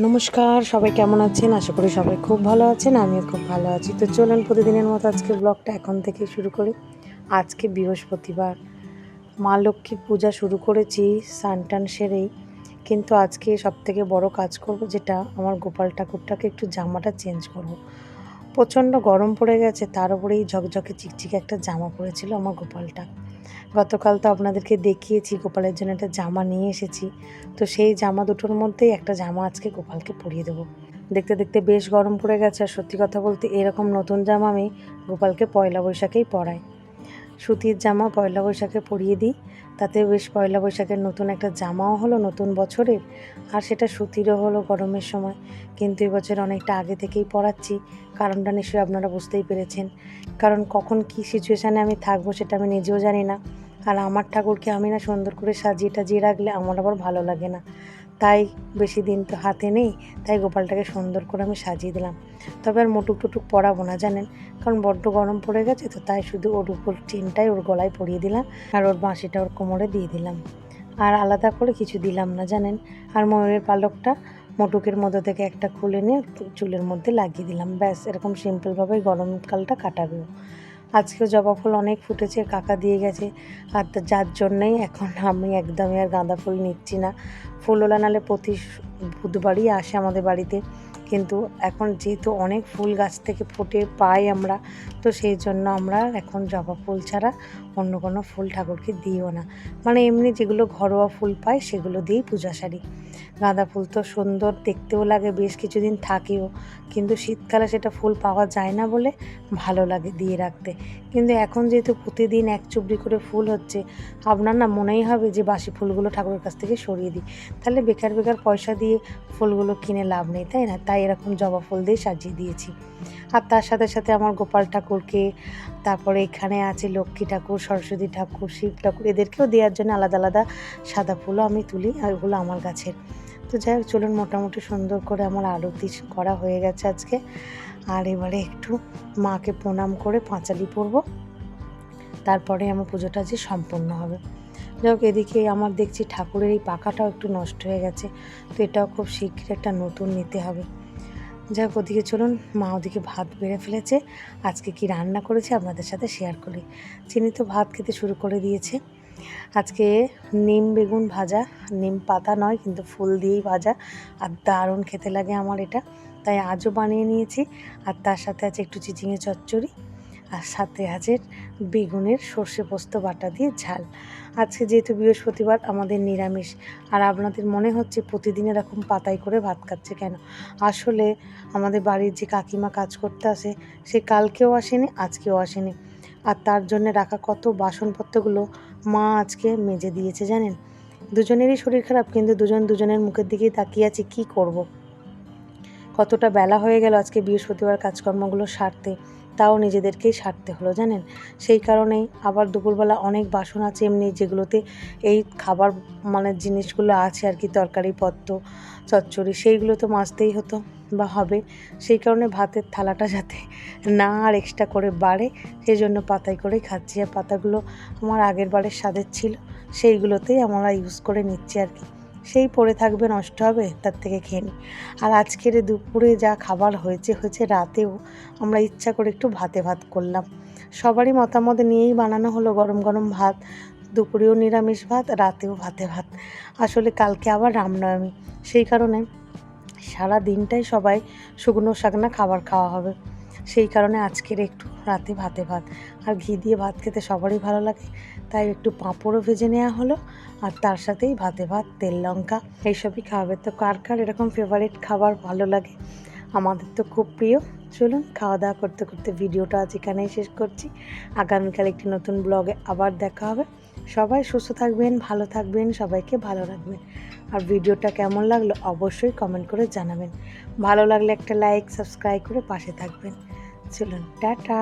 নমস্কার, সবাই কেমন আছেন? আশা করি সবাই খুব ভালো আছেন। আমিও খুব ভালো আছি। তো চলুন প্রতিদিনের মতো আজকে ব্লগটা এখন থেকে শুরু করি। আজকে বৃহস্পতিবার, মা লক্ষ্মীর পূজা শুরু করেছি স্নান-টান সেরেই। কিন্তু আজকে সবথেকে বড় কাজ করব, যেটা আমার গোপাল ঠাকুরটাকে একটু জামাটা চেঞ্জ করব। প্রচণ্ড গরম পড়ে গেছে, তার উপরেই ঝকঝকে চিকচিকে একটা জামা পরেছিল আমার গোপালটা। গতকাল তো আপনাদেরকে দেখিয়েছি গোপালের জন্য একটা জামা নিয়ে এসেছি। তো সেই জামা দুটোর মধ্যেই একটা জামা আজকে গোপালকে পরিয়ে দেবো। দেখতে দেখতে বেশ গরম পড়ে গেছে, আর সত্যি কথা বলতে এরকম নতুন জামা আমি গোপালকে পয়লা বৈশাখেই পরাই। সুতির জামা পয়লা বৈশাখে পরিয়ে দিই, তাতে বেশ পয়লা বৈশাখের নতুন একটা জামাও হলো নতুন বছরের, আর সেটা সুতিরও হলো গরমের সময়। কিন্তু এবছর অনেকটা আগে থেকেই পরাচ্ছি, কারণটা নিশ্চয়ই আপনারা বুঝতেই পেরেছেন। কারণ কখন কী সিচুয়েশানে আমি থাকবো সেটা আমি নিজেও জানি না। আর আমার ঠাকুরকে আমি না সুন্দর করে সাজিয়ে টাজিয়ে রাখলে আমার আবার ভালো লাগে না। তাই বেশি দিন তো হাতে নেই, তাই গোপালটাকে সুন্দর করে আমি সাজিয়ে দিলাম। তবে আর মুটুক টুটুক পরাবো না জানেন, কারণ বড্ড গরম পড়ে গেছে, তো তাই শুধু ওর উপর চেনটাই ওর গলায় পরিয়ে দিলাম, আর ওর বাঁশিটা ওর কোমরে দিয়ে দিলাম। আর আলাদা করে কিছু দিলাম না জানেন। আর ময়ূরের পালকটা মুটুকের মধ্যে থেকে একটা খুলে নিয়ে চুলের মধ্যে লাগিয়ে দিলাম। ব্যাস, এরকম সিম্পলভাবেই গরমকালটা কাটাবেও। আজকেও জবা ফুল অনেক ফুটেছে, কাকা দিয়ে গেছে। আর যার জন্যেই এখন আমি একদমই আর গাঁদা ফুল নিচ্ছি না। ফুলওলা নাহলে প্রতি বুধবারই আসে আমাদের বাড়িতে, কিন্তু এখন যেহেতু অনেক ফুল গাছ থেকে ফোটে পাই আমরা, তো সেই জন্য আমরা এখন জবা ফুল ছাড়া অন্য কোনো ফুল ঠাকুরকে দিও না। মানে এমনি যেগুলো ঘরোয়া ফুল পাই সেগুলো দিয়েই পূজা সারি। গাঁদা ফুল তো সুন্দর দেখতেও লাগে, বেশ কিছুদিন থাকেও, কিন্তু শীতকালে সেটা ফুল পাওয়া যায় না বলে ভালো লাগে দিয়ে রাখতে। কিন্তু এখন যেহেতু প্রতিদিন এক চুবড়ি করে ফুল হচ্ছে, আপনার না মনেই হবে যে বাসি ফুলগুলো ঠাকুরের কাছ থেকে সরিয়ে দিই। তাহলে বেকার বেকার পয়সা দিয়ে ফুলগুলো কিনে লাভ নেই, তাই না? তাই এরকম জবা ফুল দিয়ে সাজিয়ে দিয়েছি। আর তার সাথে সাথে আমার গোপাল ঠাকুরকে, তারপরে এখানে আছে লক্ষ্মী ঠাকুর, সরস্বতী ঠাকুর, শিব ঠাকুর, এদেরকেও দেওয়ার জন্য আলাদা আলাদা সাদা ফুলও আমি তুলি, আর ওগুলো আমার গাছের। তো যাই হোক, চলুন মোটামুটি সুন্দর করে আমার আরতি করা হয়ে গেছে আজকে। আর এবারে একটু মাকে প্রণাম করে পাঁচালি পরবো, তারপরে আমার পুজোটা যে সম্পন্ন হবে। যাই হোক, এদিকে আমার দেখছি ঠাকুরের এই পাখাটাও একটু নষ্ট হয়ে গেছে, তো এটাও খুব শীঘ্র একটা নতুন নিতে হবে। যাই হোক, ওদিকে চলুন, মা ওদিকে ভাত বেড়ে ফেলেছে। আজকে কি রান্না করেছে আপনাদের সাথে শেয়ার করি। চিনি তো ভাত খেতে শুরু করে দিয়েছে। আজকে নিম বেগুন ভাজা, নিম পাতা নয় কিন্তু ফুল দিয়েই ভাজা, আর দারুণ খেতে লাগে আমার এটা, তাই আজও বানিয়ে নিয়েছি। আর তার সাথে আছে একটু চিচিঙে চচ্চড়ি, আর সাথে আছে বেগুনের সর্ষে পোস্ত বাটা দিয়ে ঝাল। আজকে যেহেতু বৃহস্পতিবার আমাদের নিরামিষ। আর আপনাদের মনে হচ্ছে প্রতিদিন এরকম পাতায় করে ভাত খাচ্ছে কেন? আসলে আমাদের বাড়ির যে কাকিমা কাজ করতে আসে, সে কালকেও আসেনি, আজকেও আসেনি। আর তার জন্য রাখা কত বাসনপত্রগুলো মা আজকে মেজে দিয়েছে জানেন। দুজনেরই শরীর খারাপ, কিন্তু দুজন দুজনের মুখের দিকেই তাকিয়ে আছি, কী করব। কতটা বেলা হয়ে গেল আজকে বৃহস্পতিবার কাজকর্মগুলো সারতে, তাও নিজেদেরকেই সারতে হলো জানেন। সেই কারণেই আবার দুপুরবেলা অনেক বাসন আছে এমনি, যেগুলোতে এই খাবার মানে জিনিসগুলো আছে আর কি, তরকারিপত্র, চচ্চড়ি, সেইগুলো তো মাজতেই হতো বা হবে। সেই কারণে ভাতের থালাটা যাতে না আর এক্সট্রা করে বাড়ে, সেই জন্য পাতায় করেই খাচ্ছি। আর পাতাগুলো আমার আগের বারের স্বাদের ছিল, সেইগুলোতেই আমরা ইউজ করে নিচ্ছি আর কি। সেই পড়ে থাকবে, নষ্ট হবে, তার থেকে খেয়ে নিই। আর আজকের দুপুরে যা খাবার হয়েছে হয়েছে, রাতেও আমরা ইচ্ছা করে একটু ভাতে ভাত করলাম। সবারই মতামত নিয়েই বানানো হলো গরম গরম ভাত। দুপুরেও নিরামিষ ভাত, রাতেও ভাতে ভাত। আসলে কালকে আবার রামনবমী, সেই কারণে সারা দিনটাই সবাই শুকনো শাকনা খাবার খাওয়া হবে। সেই কারণে আজকের একটু রাতে ভাতে ভাত। আর ঘি দিয়ে ভাত খেতে সবারই ভালো লাগে, তাই একটু পাঁপড়ও ভেজে নেওয়া হলো, আর তার সাথেই ভাতে ভাত, তেল লঙ্কা এইসবই খাওয়াবে। তো কার কার এরকম ফেভারিট খাবার ভালো লাগে? আমাদের তো খুব প্রিয়। চলুন, খাওয়া দাওয়া করতে করতে ভিডিওটা আজ এখানেই শেষ করছি। আগামীকাল একটি নতুন ব্লগে আবার দেখা হবে। সবাই সুস্থ থাকবেন, ভালো থাকবেন, সবাইকে ভালো রাখবেন। আর ভিডিওটা কেমন লাগলো অবশ্যই কমেন্ট করে জানাবেন। ভালো লাগলে একটা লাইক, সাবস্ক্রাইব করে পাশে থাকবেন। চলুন, টাটা।